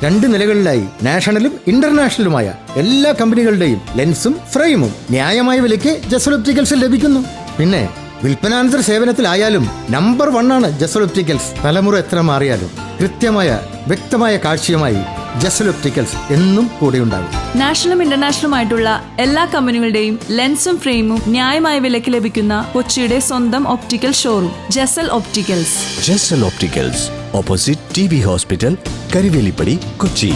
2 നിലകളിലായി നാഷണലും ഇന്റർനാഷണലുമായ എല്ലാ കമ്പനികളുടെയും ലെൻസും ഫ്രെയിമും ന്യായമായ വിലയ്ക്ക് ജസൽ ഒപ്റ്റിക്കൽസിൽ ലഭിക്കുന്നു. പിന്നെ വിൽപ്പനാനന്തര സേവനത്തിലായാലും നമ്പർ 1 ആണ് ജസൽ ഒപ്റ്റിക്കൽസ്. തലമുറ എത്ര മാറിയാലും കൃത്യമായ വ്യക്തമായ കാഴ്ചയുമായി ജസൽ ഒപ്റ്റിക്കൽസ് എന്നും കൂടെയുണ്ടാകും. നാഷണലും ഇന്റർനാഷണലുമായിട്ടുള്ള എല്ലാ കമ്പനികളുടെയും ലെൻസും ഫ്രെയിമും ന്യായമായ വിലയ്ക്ക് ലഭിക്കുന്ന കൊച്ചിയുടെ സ്വന്തം optical showroom Jasal opticals. Jasal opticals, opposite TB hospital, Karivelippady, Kochi.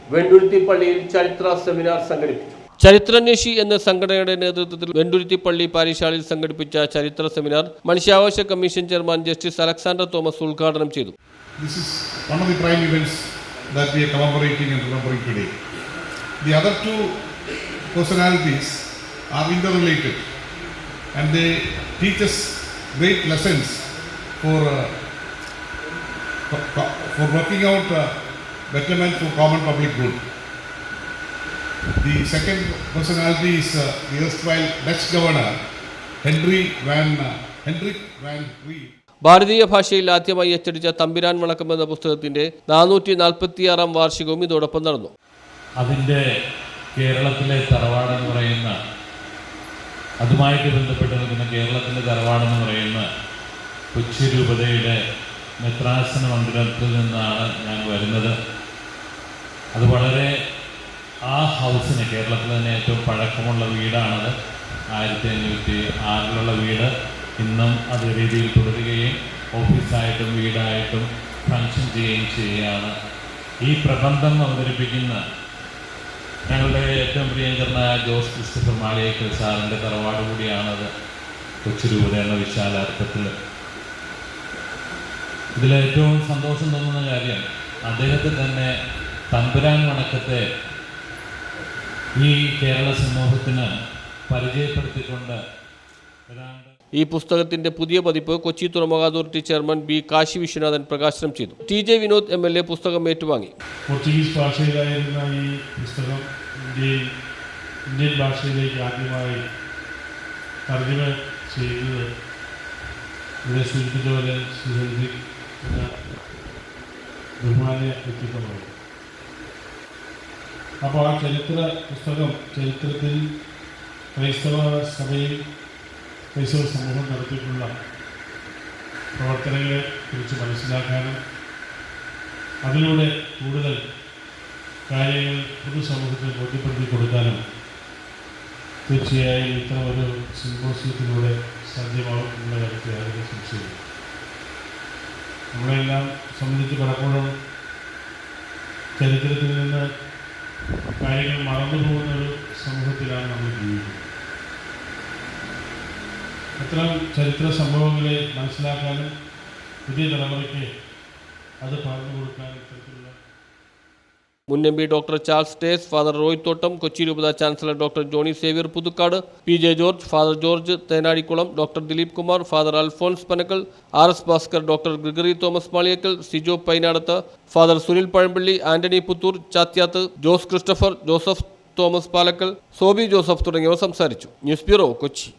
വെണ്ടുരുത്തിപ്പള്ളിയിൽ ചരിത്ര സെമിനാർ സംഘടിപ്പിച്ചു. ചരിത്രാന്വേഷി എന്ന സംഘടനയുടെ നേതൃത്വത്തിൽ വെണ്ടുരുത്തിപ്പള്ളി പാരിശാലയിൽ സംഘടിപ്പിച്ച ചരിത്ര സെമിനാർ മനുഷ്യാവകാശ commission chairman justice Alexander Thomas ഉദ്ഘാടനം ചെയ്തു. This is one of the prime events that we are commemorating and remembering today. The other two personalities are interrelated and they teach us great lessons for working out betterment for common public good. The second personality is the erstwhile Dutch governor Hendrik van Rijn. ഭാരതീയ ഭാഷയിൽ ആദ്യമായി അച്ചടിച്ച തമ്പിരാൻ വണക്കം എന്ന പുസ്തകത്തിന്റെ 446-ാം വാർഷികവും ഇതോടൊപ്പം നടന്നു. അതിൻ്റെ കേരളത്തിലെ തറവാടെന്ന് പറയുന്ന, അതുമായിട്ട് ബന്ധപ്പെട്ട് നിൽക്കുന്ന കേരളത്തിൻ്റെ തറവാടെന്ന് പറയുന്ന കൊച്ചി രൂപതയുടെ മെത്രാസന മന്ദിരത്തിൽ നിന്നാണ് ഞാൻ വരുന്നത്. അത് വളരെ ആ ഹൗസിന് കേരളത്തിൽ തന്നെ ഏറ്റവും പഴക്കമുള്ള വീടാണത്. 1506-ലുള്ള വീട് ഇന്നും അതേ രീതിയിൽ തുടരുകയും ഓഫീസായിട്ടും വീടായിട്ടും ഫങ്ഷൻ ചെയ്യുകയും ചെയ്യുകയാണ്. ഈ പ്രബന്ധം അവതരിപ്പിക്കുന്ന ഞങ്ങളുടെ ഏറ്റവും പ്രിയങ്കരനായ ജോസ് ക്രിസ്റ്റഫർ മാളിയേക്കൽ സാറിൻ്റെ തറവാട് കൂടിയാണത് കൊച്ചി രൂപത എന്ന വിശാലാർത്ഥത്തിൽ. ഇതിലേറ്റവും സന്തോഷം തോന്നുന്ന കാര്യം അദ്ദേഹത്തെ തന്നെ തമ്പുരാൻ വണക്കത്തെ ഈ കേരള സമൂഹത്തിന് പരിചയപ്പെടുത്തിക്കൊണ്ട് ഈ പുസ്തകത്തിന്റെ പുതിയ പതിപ്പ് കൊച്ചി തുറമുഖ authority chairman B. Kashi Viswanathan പ്രകാശനം ചെയ്തു. TJ വിനോദ് MLA പുസ്തകം ഏറ്റുവാങ്ങി. പോർച്ചുഗീസ് ഭാഷയിലായിരുന്ന ഈ പുസ്തകം ഇന്ത്യൻ ഭാഷയിലേക്ക് ആദ്യമായി തർജ്ജമ ചെയ്തത് ഇവിടെ സൂചിപ്പിച്ച പോലെ സുഹൃത്തിക് എന്ന ബഹുമാന്യ വ്യക്തിത്വമാണ്. അപ്പോൾ ആ ചരിത്ര പുസ്തകം ചരിത്രത്തിൽ ക്രൈസ്തവ സഭയിൽ ക്രൈസ്തവ സമൂഹം നടത്തിയിട്ടുള്ള പ്രവർത്തനങ്ങളെ കുറിച്ച് മനസ്സിലാക്കാനും അതിലൂടെ കൂടുതൽ കാര്യങ്ങൾ പൊതുസമൂഹത്തിൽ ബോധ്യപ്പെടുത്തി കൊടുക്കാനും തീർച്ചയായും ഇത്തരം ഒരു സിംപോസിയത്തിലൂടെ സാധ്യമാവും എന്ന കാര്യത്തിൽ യാതൊരു സംശയമില്ല. നമ്മളെല്ലാം സംബന്ധിച്ച് പലപ്പോഴും ചരിത്രത്തിൽ നിന്ന് കാര്യങ്ങൾ മറന്നു പോകുന്ന ഒരു സമൂഹത്തിലാണ് നമ്മൾ ജീവിക്കുന്നത്. അത്തരം ചരിത്ര സംഭവങ്ങളെ മനസ്സിലാക്കാനും പുതിയ തലമുറയ്ക്ക് അത് പറഞ്ഞു കൊടുക്കാനും ഇത്തരത്തിലുള്ള മുൻ MP doctor Charles Dias, father Roy Thottam, Kochi രൂപത chancellor doctor Johnny Xavier Puthukkad, PJ George, father George Thenadikulam, doctor Dileep Kumar, father Alphonse Panakkal, RS Bhaskar, doctor Gregory Thomas Maliyekkal, Sijo Painadath, father Sunil Pazhampally, Antony Puthur, Chathyath, Jose Christopher, Joseph Thomas Palakkal, Sobi Joseph തുടങ്ങിയവർ സംസാരിച്ചു. News bureau, Kochi.